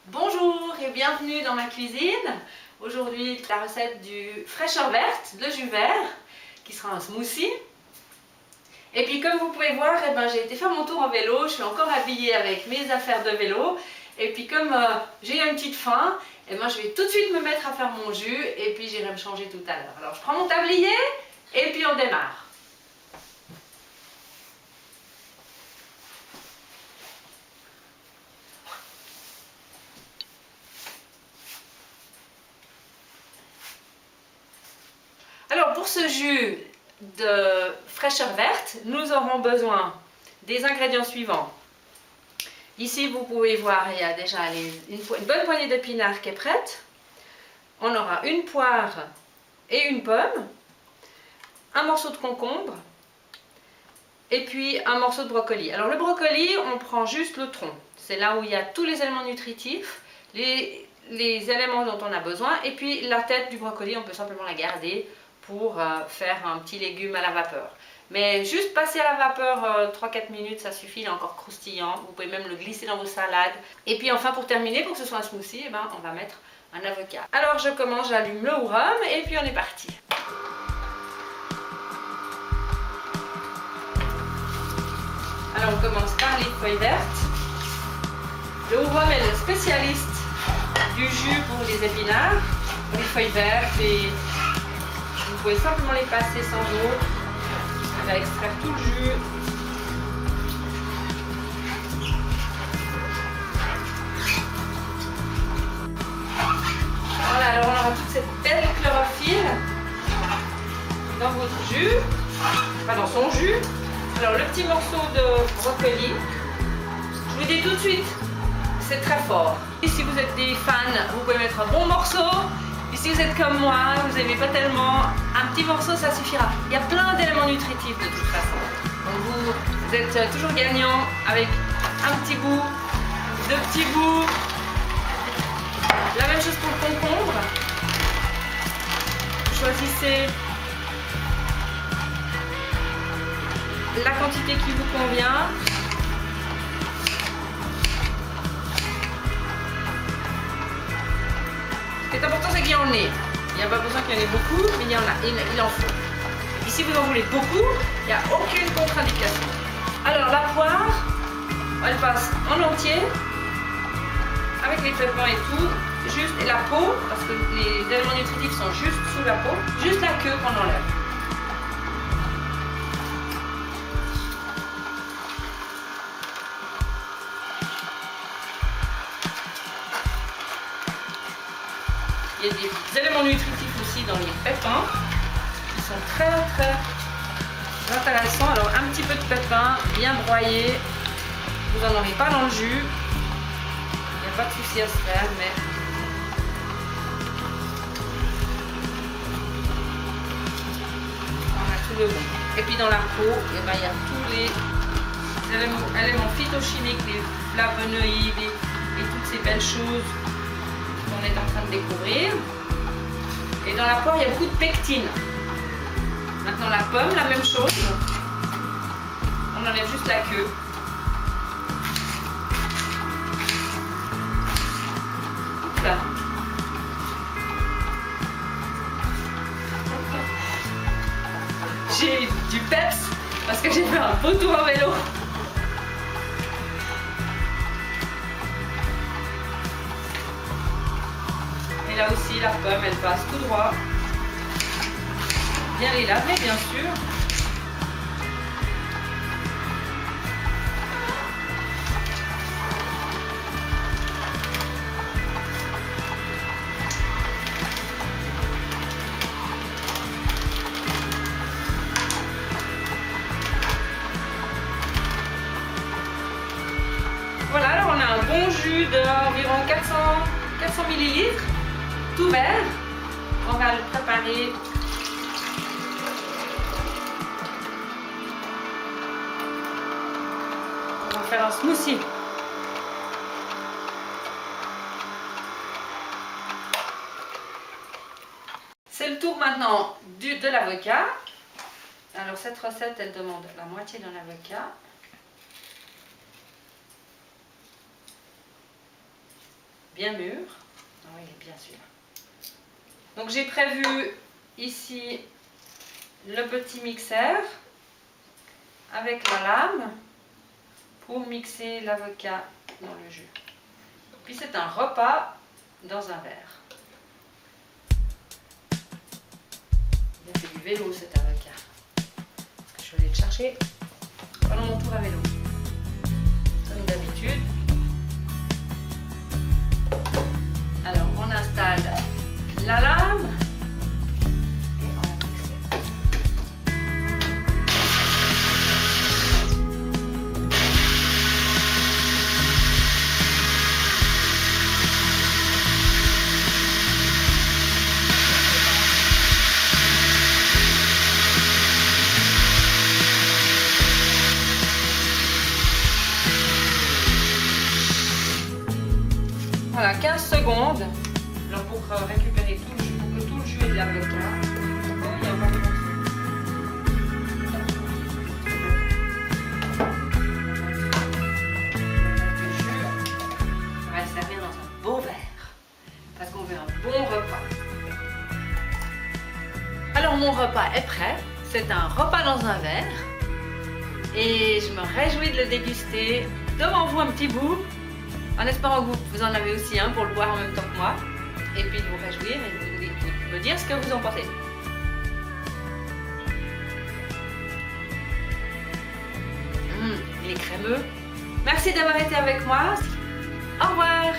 Bonjour et bienvenue dans ma cuisine. Aujourd'hui, la recette du fraîcheur verte, de jus vert, qui sera un smoothie. Et puis comme vous pouvez voir, j'ai été faire mon tour en vélo, je suis encore habillée avec mes affaires de vélo. Et puis comme j'ai une petite faim, je vais tout de suite me mettre à faire mon jus et puis j'irai me changer tout à l'heure. Alors je prends mon tablier et puis on démarre. Alors pour ce jus de fraîcheur verte, nous aurons besoin des ingrédients suivants. Ici vous pouvez voir, il y a déjà une bonne poignée d'épinards qui est prête. On aura une poire et une pomme, un morceau de concombre et puis un morceau de brocoli. Alors le brocoli, on prend juste le tronc. C'est là où il y a tous les éléments nutritifs, les éléments dont on a besoin. Et puis la tête du brocoli, on peut simplement la garder pour faire un petit légume à la vapeur. Mais juste passer à la vapeur 3-4 minutes, ça suffit, il est encore croustillant. Vous pouvez même le glisser dans vos salades. Et puis enfin pour terminer, pour que ce soit un smoothie, on va mettre un avocat. Alors je commence, j'allume le rhum et puis on est parti. Alors on commence par les feuilles vertes. Le rhum est le spécialiste du jus pour les épinards, pour les feuilles vertes, et vous pouvez simplement les passer sans eau. On va extraire tout le jus. Voilà, alors on aura toute cette belle chlorophylle dans votre jus, enfin dans son jus. Alors le petit morceau de brocoli, je vous dis tout de suite, c'est très fort. Et si vous êtes des fans, vous pouvez mettre un bon morceau. Et si vous êtes comme moi, vous n'aimez pas tellement, un petit morceau ça suffira. Il y a plein d'éléments nutritifs de toute façon. Donc vous êtes toujours gagnant avec un petit bout, deux petits bouts. La même chose pour le concombre. Choisissez la quantité qui vous convient. Ce qui est important, c'est qu'il y en ait. Il n'y a pas besoin qu'il y en ait beaucoup, mais il en faut. Et si vous en voulez beaucoup, il n'y a aucune contre-indication. Alors la poire, elle passe en entier, avec les pépins et tout, juste et la peau, parce que les éléments nutritifs sont juste sous la peau, juste la queue qu'on enlève. Il y a des éléments nutritifs aussi dans les pépins qui sont très intéressants. Alors un petit peu de pépins bien broyés, vous n'en aurez pas dans le jus, il n'y a pas de souci à se faire, mais on a tout le bon. Et puis dans la peau, il y a tous les éléments phytochimiques, les flavonoïdes et toutes ces belles choses qu'on est en train de découvrir. Et dans la poire, il y a beaucoup de pectine. Maintenant la pomme, la même chose. On enlève juste la queue. Là. J'ai du peps parce que j'ai fait un beau tour en vélo. Et là aussi, la pomme, elle passe tout droit. Bien les laver, bien sûr. Voilà, alors on a un bon jus d'environ 400 ml. Tout vert. On va le préparer. On va faire un smoothie. C'est le tour maintenant de l'avocat. Alors cette recette, elle demande la moitié d'un avocat. bien mûr. Ah oui, il est bien celui-là. Donc j'ai prévu ici le petit mixeur avec la lame pour mixer l'avocat dans le jus. Puis c'est un repas dans un verre. Il a fait du vélo cet avocat. Je vais aller le chercher pendant mon tour à vélo. Comme d'habitude. Alors on installe la lame. Et on va mixer. Voilà, 15 secondes. Alors pour récupérer tout le jus, pour que tout le jus ait de l'avocat. Oh, il y a pas de le jus, on va le servir dans un beau verre. Parce qu'on veut un bon repas. Alors mon repas est prêt. C'est un repas dans un verre. Et je me réjouis de le déguster devant vous un petit bout. En espérant que vous en avez aussi un pour le boire en même temps que moi. Et puis de vous réjouir et de me dire ce que vous en pensez. Il est crémeux. Merci d'avoir été avec moi. Au revoir.